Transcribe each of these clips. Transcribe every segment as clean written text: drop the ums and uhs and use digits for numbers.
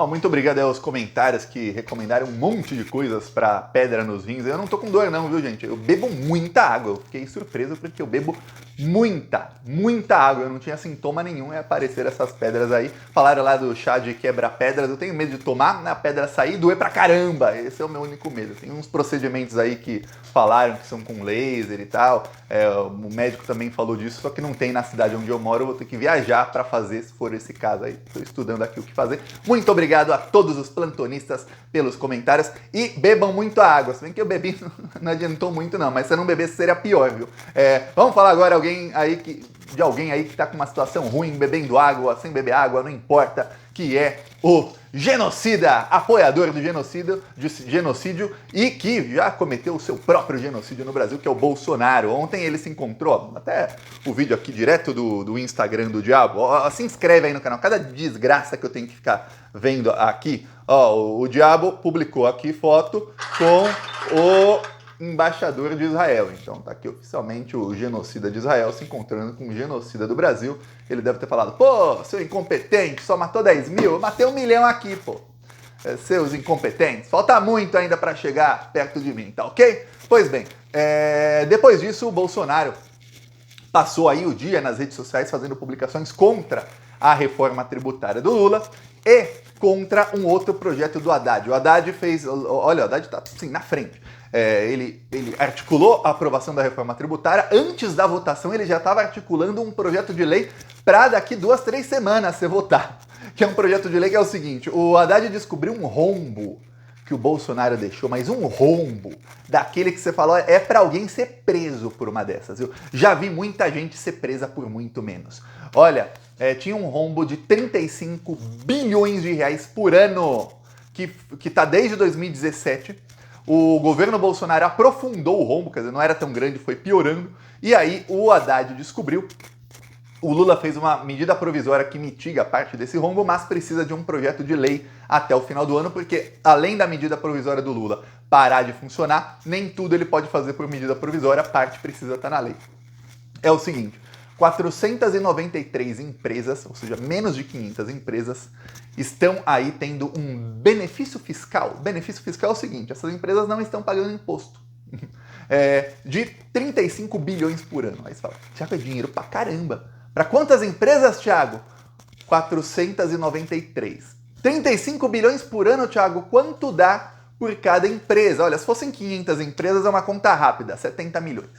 Muito obrigado aos comentários que recomendaram um monte de coisas para pedra nos rins. Eu não tô com dor não, viu, gente? Eu bebo muita água. Eu fiquei surpreso porque eu bebo muita água. Eu não tinha sintoma nenhum e apareceram essas pedras aí. Falaram lá do chá de quebra-pedras. Eu tenho medo de tomar, a pedra sair e doer pra caramba. Esse é o meu único medo. Tem uns procedimentos aí que falaram que são com laser e tal. O médico também falou disso, só que não tem na cidade onde eu moro. Eu vou ter que viajar para fazer, se for esse caso aí. Estou estudando aqui o que fazer. Muito obrigado a todos os plantonistas pelos comentários e bebam muito água. Se bem que eu bebi, não adiantou muito não, mas se eu não bebesse seria pior, viu? Vamos falar agora de alguém aí que tá com uma situação ruim, bebendo água, sem beber água, não importa, que é o genocida, apoiador do genocídio e que já cometeu o seu próprio genocídio no Brasil, que é o Bolsonaro. Ontem ele se encontrou, até o vídeo aqui direto do Instagram do Diabo, se inscreve aí no canal, cada desgraça que eu tenho que ficar vendo aqui, o Diabo publicou aqui foto com o embaixador de Israel. Então tá aqui oficialmente o genocida de Israel se encontrando com o genocida do Brasil. Ele deve ter falado, pô, seu incompetente, só matou 10 mil, eu matei 1 milhão aqui, pô. Seus incompetentes, falta muito ainda para chegar perto de mim, tá ok? Pois bem, depois disso o Bolsonaro passou aí o dia nas redes sociais fazendo publicações contra a reforma tributária do Lula e contra um outro projeto do Haddad. O Haddad fez, olha, o Haddad tá assim na frente. Ele articulou a aprovação da reforma tributária. Antes da votação, ele já estava articulando um projeto de lei para daqui 2-3 semanas ser votado. Que é um projeto de lei que é o seguinte: o Haddad descobriu um rombo que o Bolsonaro deixou, mas um rombo daquele que você falou é para alguém ser preso por uma dessas, viu? Já vi muita gente ser presa por muito menos. Olha, tinha um rombo de 35 bilhões de reais por ano, que tá desde 2017. O governo Bolsonaro aprofundou o rombo, quer dizer, não era tão grande, foi piorando. E aí o Haddad descobriu. O Lula fez uma medida provisória que mitiga parte desse rombo, mas precisa de um projeto de lei até o final do ano, porque além da medida provisória do Lula parar de funcionar, nem tudo ele pode fazer por medida provisória, parte precisa estar na lei. É o seguinte: 493 empresas, ou seja, menos de 500 empresas, estão aí tendo um benefício fiscal. Benefício fiscal é o seguinte: essas empresas não estão pagando imposto. De 35 bilhões por ano. Aí você fala, Thiago, é dinheiro pra caramba. Para quantas empresas, Thiago? 493. 35 bilhões por ano, Thiago, quanto dá por cada empresa? Olha, se fossem 500 empresas é uma conta rápida, 70 milhões.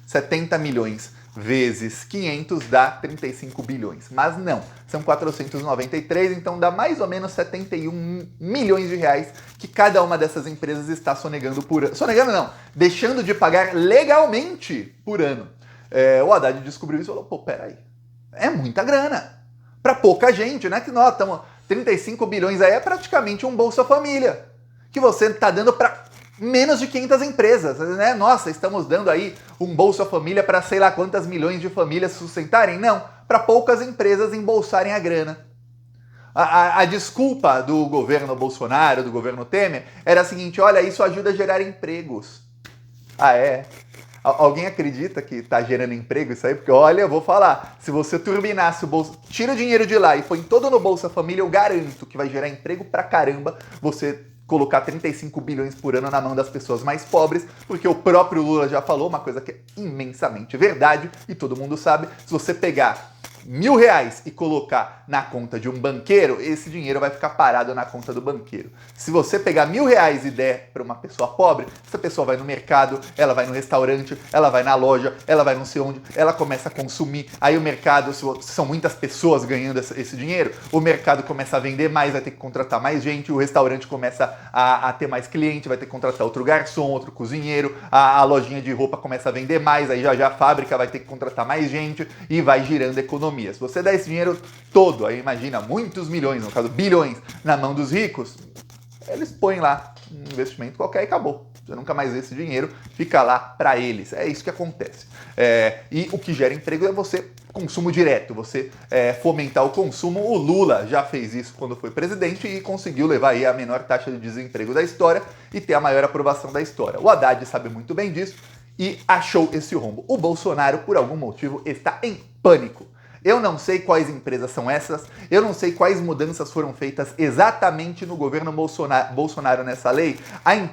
70 milhões vezes 500 dá 35 bilhões. Mas não, são 493, então dá mais ou menos 71 milhões de reais que cada uma dessas empresas está sonegando por ano. Sonegando não, deixando de pagar legalmente por ano. O Haddad descobriu isso e falou, pô, peraí, é muita grana. Para pouca gente, né? Que nós estamos 35 bilhões aí é praticamente um Bolsa Família, que você está dando para menos de 500 empresas, né? Nossa, estamos dando aí um Bolsa Família para sei lá quantas milhões de famílias sustentarem? Não, para poucas empresas embolsarem a grana. A desculpa do governo Bolsonaro, do governo Temer, era a seguinte: olha, isso ajuda a gerar empregos. Ah, é? Alguém acredita que está gerando emprego isso aí? Porque, olha, eu vou falar, se você turbinasse o Bolsa... Tira o dinheiro de lá e põe todo no Bolsa Família, eu garanto que vai gerar emprego pra caramba você colocar 35 bilhões por ano na mão das pessoas mais pobres, porque o próprio Lula já falou uma coisa que é imensamente verdade, e todo mundo sabe: se você pegar R$1.000 e colocar na conta de um banqueiro, esse dinheiro vai ficar parado na conta do banqueiro. Se você pegar R$1.000 e der para uma pessoa pobre, essa pessoa vai no mercado, ela vai no restaurante, ela vai na loja, ela vai não sei onde, ela começa a consumir. Aí o mercado, se são muitas pessoas ganhando esse dinheiro, o mercado começa a vender mais, vai ter que contratar mais gente, o restaurante começa a ter mais cliente, vai ter que contratar outro garçom, outro cozinheiro, a lojinha de roupa começa a vender mais, aí já a fábrica vai ter que contratar mais gente e vai girando a economia. Se você dá esse dinheiro todo, aí imagina, muitos milhões, no caso bilhões, na mão dos ricos, eles põem lá um investimento qualquer e acabou. Você nunca mais vê esse dinheiro, fica lá para eles. É isso que acontece. E o que gera emprego é você consumo direto, você fomentar o consumo. O Lula já fez isso quando foi presidente e conseguiu levar aí a menor taxa de desemprego da história e ter a maior aprovação da história. O Haddad sabe muito bem disso e achou esse rombo. O Bolsonaro, por algum motivo, está em pânico. Eu não sei quais empresas são essas, eu não sei quais mudanças foram feitas exatamente no governo Bolsonaro nessa lei.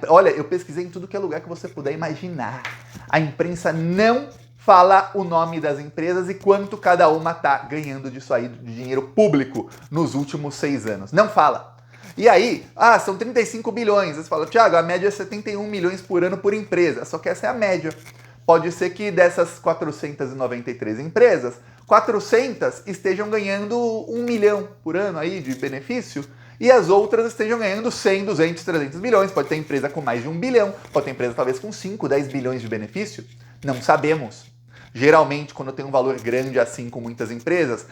Olha, eu pesquisei em tudo que é lugar que você puder imaginar. A imprensa não fala o nome das empresas e quanto cada uma está ganhando disso aí, de dinheiro público, nos últimos 6 anos. Não fala. E aí, são 35 bilhões. Você fala, Thiago, a média é 71 milhões por ano por empresa. Só que essa é a média. Pode ser que dessas 493 empresas, 400 estejam ganhando 1 milhão por ano aí de benefício e as outras estejam ganhando 100, 200, 300 milhões. Pode ter empresa com mais de 1 bilhão, pode ter empresa talvez com 5, 10 bilhões de benefício. Não sabemos. Geralmente, quando tem um valor grande assim com muitas empresas,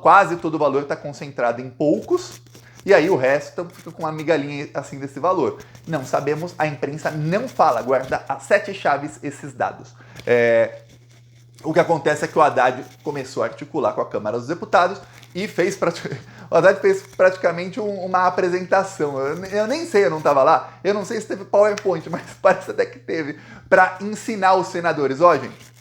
quase todo o valor está concentrado em poucos, e aí o resto fica com uma migalhinha assim desse valor. Não sabemos, a imprensa não fala, guarda a 7 chaves esses dados. O que acontece é que o Haddad começou a articular com a Câmara dos Deputados e o Haddad fez praticamente uma apresentação. Eu nem sei, eu não estava lá, eu não sei se teve PowerPoint, mas parece até que teve, para ensinar os senadores. Gente,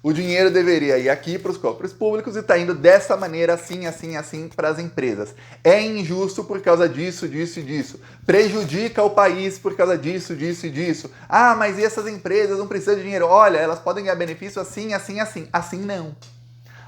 o dinheiro deveria ir aqui para os cofres públicos e está indo dessa maneira, assim, assim, assim, para as empresas. É injusto por causa disso, disso e disso. Prejudica o país por causa disso, disso e disso. Mas e essas empresas não precisam de dinheiro? Olha, elas podem ganhar benefício assim, assim, assim. Assim não.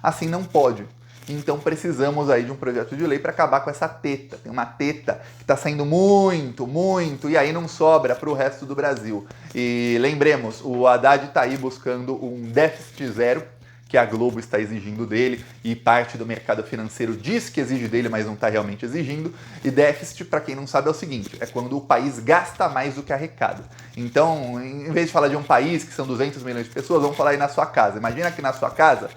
Assim não pode. Então precisamos aí de um projeto de lei para acabar com essa teta. Tem uma teta que está saindo muito, muito, e aí não sobra para o resto do Brasil. E lembremos, o Haddad está aí buscando um déficit zero, que a Globo está exigindo dele, e parte do mercado financeiro diz que exige dele, mas não está realmente exigindo. E déficit, para quem não sabe, é o seguinte, é quando o país gasta mais do que arrecada. Então, em vez de falar de um país que são 200 milhões de pessoas, vamos falar aí na sua casa. Imagina que na sua casa,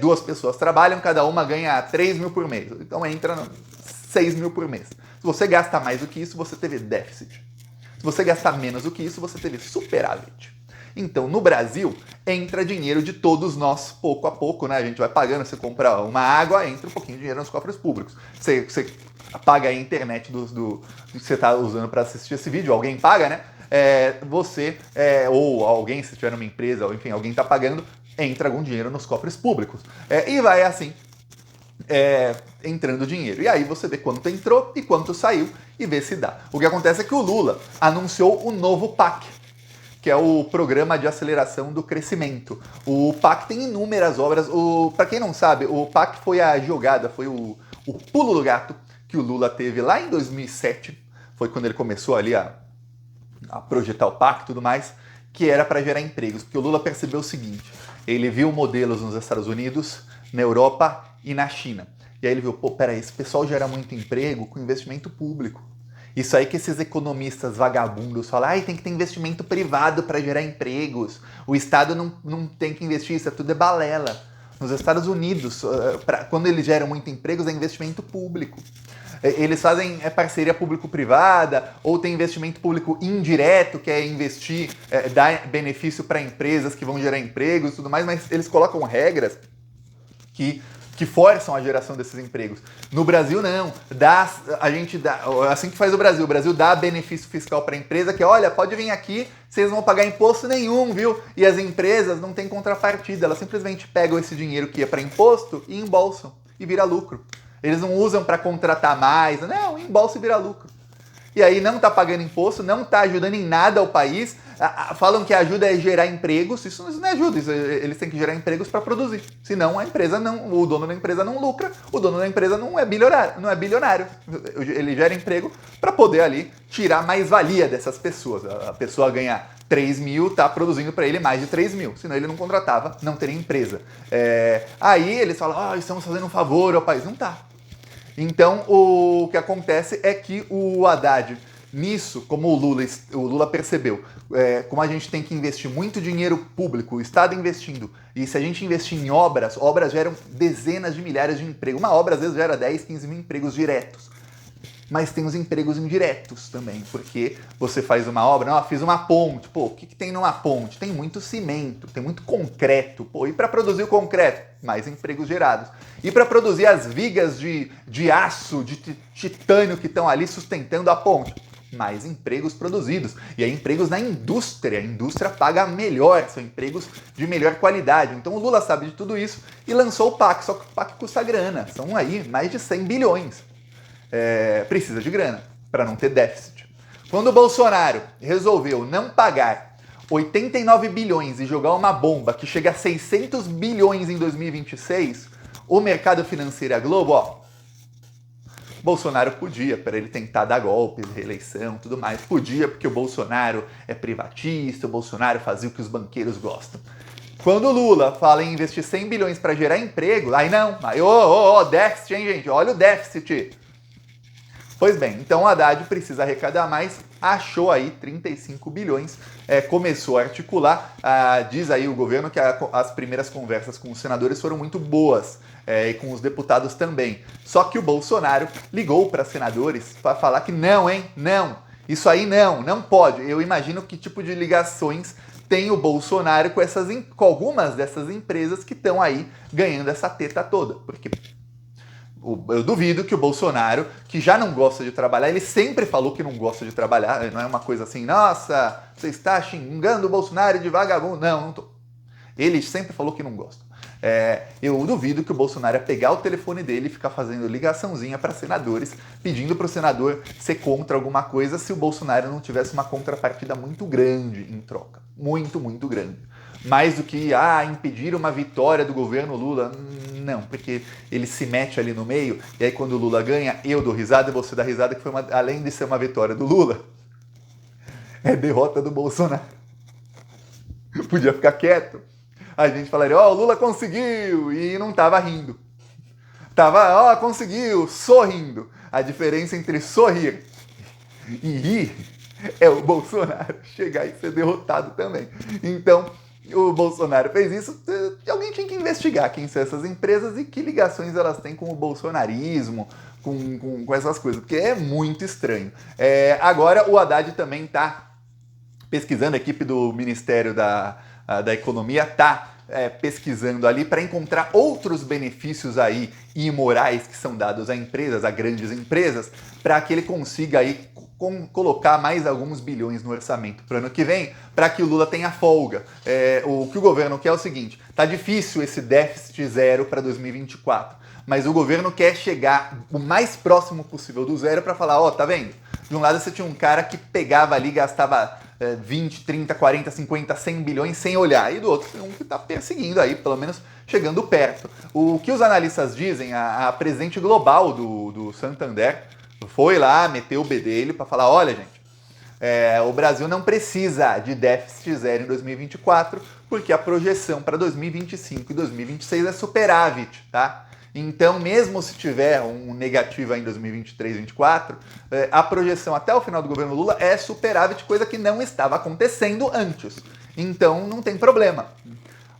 2 pessoas trabalham, cada uma ganha 3 mil por mês. Então entra 6 mil por mês. Se você gasta mais do que isso, você teve déficit. Se você gastar menos do que isso, você teve superávit. Então, no Brasil, entra dinheiro de todos nós, pouco a pouco, né? A gente vai pagando, você compra uma água, entra um pouquinho de dinheiro nos cofres públicos. Você paga a internet que você está usando para assistir esse vídeo, alguém paga, né? Ou alguém, se tiver uma empresa, ou enfim, alguém está pagando, entra algum dinheiro nos cofres públicos. E vai assim, entrando dinheiro. E aí você vê quanto entrou e quanto saiu e vê se dá. O que acontece é que o Lula anunciou o novo PAC, que é o Programa de Aceleração do Crescimento. O PAC tem inúmeras obras. Para quem não sabe, o PAC foi a jogada, foi o pulo do gato que o Lula teve lá em 2007. Foi quando ele começou ali a projetar o PAC e tudo mais, que era para gerar empregos. Porque o Lula percebeu o seguinte, ele viu modelos nos Estados Unidos, na Europa e na China. E aí ele viu, peraí, esse pessoal gera muito emprego com investimento público. Isso aí que esses economistas vagabundos falam, tem que ter investimento privado para gerar empregos, o Estado não tem que investir, isso tudo é balela. Nos Estados Unidos, quando eles geram muito empregos, é investimento público. Eles fazem parceria público-privada, ou tem investimento público indireto, que é investir, dar benefício para empresas que vão gerar empregos e tudo mais, mas eles colocam regras que forçam a geração desses empregos. No Brasil, não. A gente dá, assim que faz o Brasil dá benefício fiscal para a empresa, que olha, pode vir aqui, vocês não vão pagar imposto nenhum, viu? E as empresas não têm contrapartida, elas simplesmente pegam esse dinheiro que ia para imposto e embolsam, e vira lucro. Eles não usam para contratar mais, não, embolsa e vira lucro. E aí não está pagando imposto, não está ajudando em nada ao país. Falam que a ajuda é gerar empregos, isso não é ajuda, eles têm que gerar empregos para produzir. Senão o dono da empresa não lucra, o dono da empresa não é bilionário. Ele gera emprego para poder ali tirar mais-valia dessas pessoas. A pessoa ganha 3 mil, está produzindo para ele mais de 3 mil, senão ele não contratava, não teria empresa. Aí eles falam, estamos fazendo um favor ao país. Não está. Então, o que acontece é que o Haddad, nisso, como o Lula percebeu, como a gente tem que investir muito dinheiro público, o Estado investindo, e se a gente investir em obras geram dezenas de milhares de empregos. Uma obra, às vezes, gera 10, 15 mil empregos diretos. Mas tem os empregos indiretos também, porque você faz uma obra, fiz uma ponte, o que tem numa ponte? Tem muito cimento, tem muito concreto, e para produzir o concreto? Mais empregos gerados. E para produzir as vigas de aço, de titânio que estão ali sustentando a ponte? mais empregos produzidos. E aí empregos na indústria. A indústria paga melhor, são empregos de melhor qualidade. Então o Lula sabe de tudo isso e lançou o PAC, só que o PAC custa grana. São aí mais de 100 bilhões. Precisa de grana para não ter déficit. Quando o Bolsonaro resolveu não pagar 89 bilhões e jogar uma bomba que chega a 600 bilhões em 2026, o mercado financeiro e a Globo, Bolsonaro podia, para ele tentar dar golpe, reeleição, tudo mais. Podia, porque o Bolsonaro é privatista, o Bolsonaro fazia o que os banqueiros gostam. Quando o Lula fala em investir 100 bilhões para gerar emprego, aí não. Aí, déficit, hein, gente? Olha o déficit. Pois bem, então o Haddad precisa arrecadar mais, achou aí 35 bilhões, começou a articular, diz aí o governo que as primeiras conversas com os senadores foram muito boas, e com os deputados também. Só que o Bolsonaro ligou para senadores para falar que não, hein, não, isso aí não pode. Eu imagino que tipo de ligações tem o Bolsonaro com algumas dessas empresas que estão aí ganhando essa teta toda, porque eu duvido que o Bolsonaro, que já não gosta de trabalhar, ele sempre falou que não gosta de trabalhar, não é uma coisa assim, nossa, você está xingando o Bolsonaro de vagabundo. Não tô. Ele sempre falou que não gosta. Eu duvido que o Bolsonaro ia pegar o telefone dele e ficar fazendo ligaçãozinha para senadores, pedindo para o senador ser contra alguma coisa se o Bolsonaro não tivesse uma contrapartida muito grande em troca. Muito, muito grande. Mais do que impedir uma vitória do governo Lula. Não, porque ele se mete ali no meio, e aí quando o Lula ganha, eu dou risada e você dá risada, que foi além de ser uma vitória do Lula, é derrota do Bolsonaro. Podia ficar quieto. A gente falaria, o Lula conseguiu, e não tava rindo. Tava, conseguiu, sorrindo. A diferença entre sorrir e rir é o Bolsonaro chegar e ser derrotado também. Então, o Bolsonaro fez isso, alguém tinha que investigar quem são essas empresas e que ligações elas têm com o bolsonarismo, com essas coisas, porque é muito estranho. Agora o Haddad também está pesquisando, a equipe do Ministério da Economia está pesquisando ali para encontrar outros benefícios aí imorais que são dados a empresas, a grandes empresas, para que ele consiga aí colocar mais alguns bilhões no orçamento para o ano que vem, para que o Lula tenha folga. O que o governo quer é o seguinte, tá difícil esse déficit zero para 2024, mas o governo quer chegar o mais próximo possível do zero para falar, tá vendo? De um lado você tinha um cara que pegava ali, gastava 20, 30, 40, 50, 100 bilhões sem olhar, e do outro tem um que está perseguindo aí, pelo menos chegando perto. O que os analistas dizem, a presidente global do Santander foi lá, meteu o bedelho para falar, olha gente, o Brasil não precisa de déficit zero em 2024, porque a projeção para 2025 e 2026 é superávit, tá? Então, mesmo se tiver um negativo aí em 2023 e 2024, a projeção até o final do governo Lula é superávit, coisa que não estava acontecendo antes. Então, não tem problema.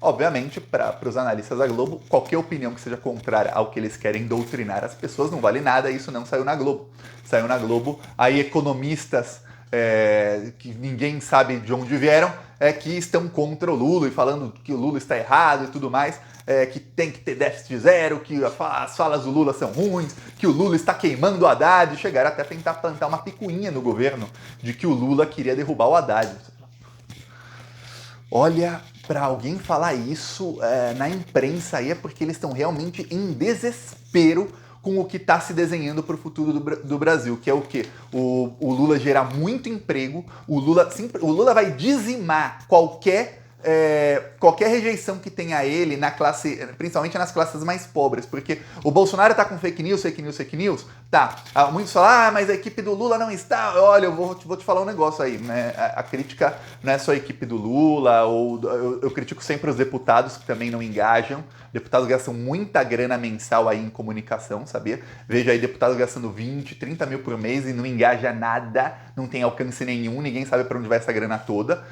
Obviamente, para os analistas da Globo, qualquer opinião que seja contrária ao que eles querem doutrinar as pessoas não vale nada, isso não saiu na Globo. Saiu na Globo aí economistas que ninguém sabe de onde vieram, que estão contra o Lula e falando que o Lula está errado e tudo mais, que tem que ter déficit zero, que as falas do Lula são ruins, que o Lula está queimando o Haddad, chegaram até a tentar plantar uma picuinha no governo de que o Lula queria derrubar o Haddad. Olha, para alguém falar isso na imprensa aí é porque eles estão realmente em desespero com o que está se desenhando para o futuro do Brasil, que é o quê? O Lula gerar muito emprego, o Lula vai dizimar qualquer rejeição que tenha ele na classe, principalmente nas classes mais pobres, porque o Bolsonaro tá com fake news, tá. Muitos falam, mas a equipe do Lula não está. Olha, eu vou te falar um negócio aí, né? A crítica não é só a equipe do Lula, eu critico sempre os deputados que também não engajam. Deputados gastam muita grana mensal aí em comunicação, sabia? Veja aí deputados gastando 20, 30 mil por mês e não engaja nada, não tem alcance nenhum, ninguém sabe para onde vai essa grana toda.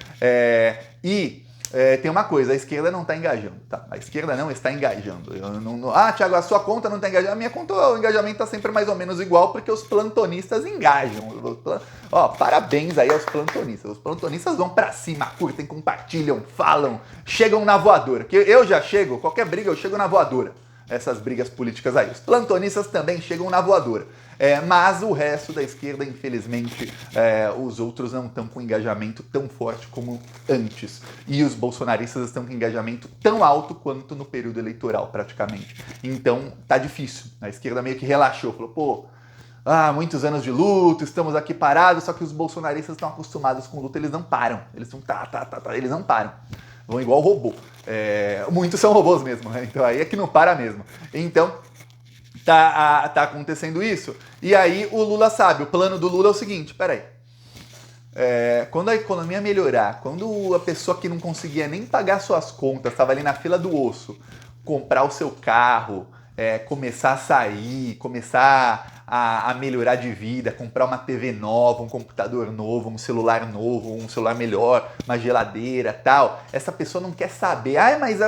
Tem uma coisa, a esquerda não está engajando, tá? A esquerda não está engajando. Thiago, a sua conta não está engajando. A minha conta, o engajamento está sempre mais ou menos igual, porque os plantonistas engajam. Parabéns aí aos plantonistas. Os plantonistas vão pra cima, curtem, compartilham, falam, chegam na voadora. Que eu já chego, qualquer briga eu chego na voadora. Essas brigas políticas aí. Os plantonistas também chegam na voadora. Mas o resto da esquerda, infelizmente, os outros não estão com engajamento tão forte como antes. E os bolsonaristas estão com engajamento tão alto quanto no período eleitoral, praticamente. Então, tá difícil. A esquerda meio que relaxou, falou, pô, muitos anos de luta, estamos aqui parados, só que os bolsonaristas estão acostumados com luta, eles não param. Eles estão eles não param. Vão igual robô. Muitos são robôs mesmo, né? Então aí é que não para mesmo. Então, tá acontecendo isso. E aí o Lula sabe, o plano do Lula é o seguinte, peraí. Quando a economia melhorar, quando a pessoa que não conseguia nem pagar suas contas, estava ali na fila do osso, comprar o seu carro, começar a sair, começar a melhorar de vida, comprar uma TV nova, um computador novo, um celular novo, um celular melhor, uma geladeira, tal. Essa pessoa não quer saber. Mas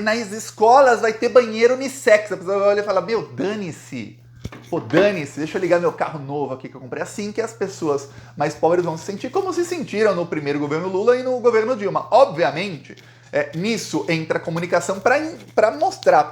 nas escolas vai ter banheiro unissex. A pessoa olha e fala, meu, dane-se. Pô, dane-se, deixa eu ligar meu carro novo aqui que eu comprei. Assim que as pessoas mais pobres vão se sentir como se sentiram no primeiro governo Lula e no governo Dilma. Obviamente, nisso entra a comunicação para mostrar,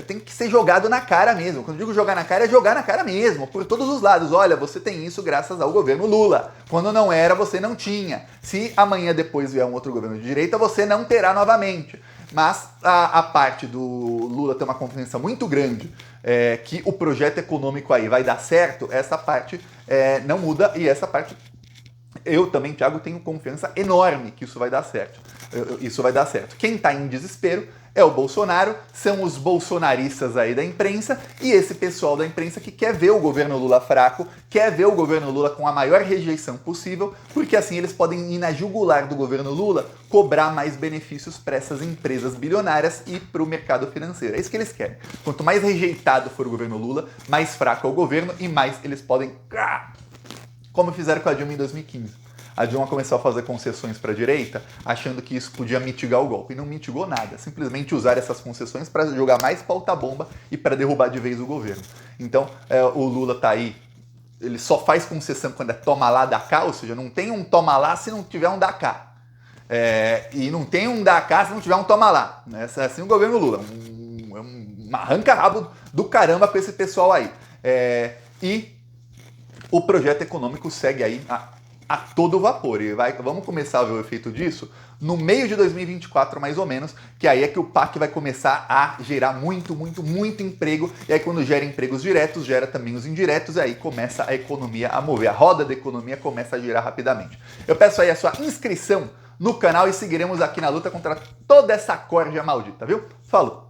tem que ser jogado na cara mesmo. Quando eu digo jogar na cara, é jogar na cara mesmo, por todos os lados. Olha, você tem isso graças ao governo Lula. Quando não era, você não tinha. Se amanhã depois vier um outro governo de direita, você não terá novamente. Mas a parte do Lula tem uma confiança muito grande que o projeto econômico aí vai dar certo, essa parte não muda e essa parte eu também, Thiago, tenho confiança enorme que isso vai dar certo. Quem está em desespero é o Bolsonaro, são os bolsonaristas aí da imprensa e esse pessoal da imprensa que quer ver o governo Lula fraco, quer ver o governo Lula com a maior rejeição possível, porque assim eles podem ir na jugular do governo Lula, cobrar mais benefícios para essas empresas bilionárias e para o mercado financeiro. É isso que eles querem. Quanto mais rejeitado for o governo Lula, mais fraco é o governo e mais eles podem... Como fizeram com a Dilma em 2015. A Dilma começou a fazer concessões para a direita, achando que isso podia mitigar o golpe. E não mitigou nada. Simplesmente usaram essas concessões para jogar mais pauta-bomba e para derrubar de vez o governo. Então, o Lula tá aí. Ele só faz concessão quando é toma lá, dá cá. Ou seja, não tem um toma lá se não tiver um dá cá. E não tem um dá cá se não tiver um toma lá. É assim o governo Lula. Um arranca-rabo do caramba com esse pessoal aí. E o projeto econômico segue aí a todo vapor. E vamos começar a ver o efeito disso no meio de 2024, mais ou menos, que aí é que o PAC vai começar a gerar muito, muito, muito emprego. E aí quando gera empregos diretos, gera também os indiretos, e aí começa a economia a mover. A roda da economia começa a girar rapidamente. Eu peço aí a sua inscrição no canal e seguiremos aqui na luta contra toda essa corja maldita, viu? Falou!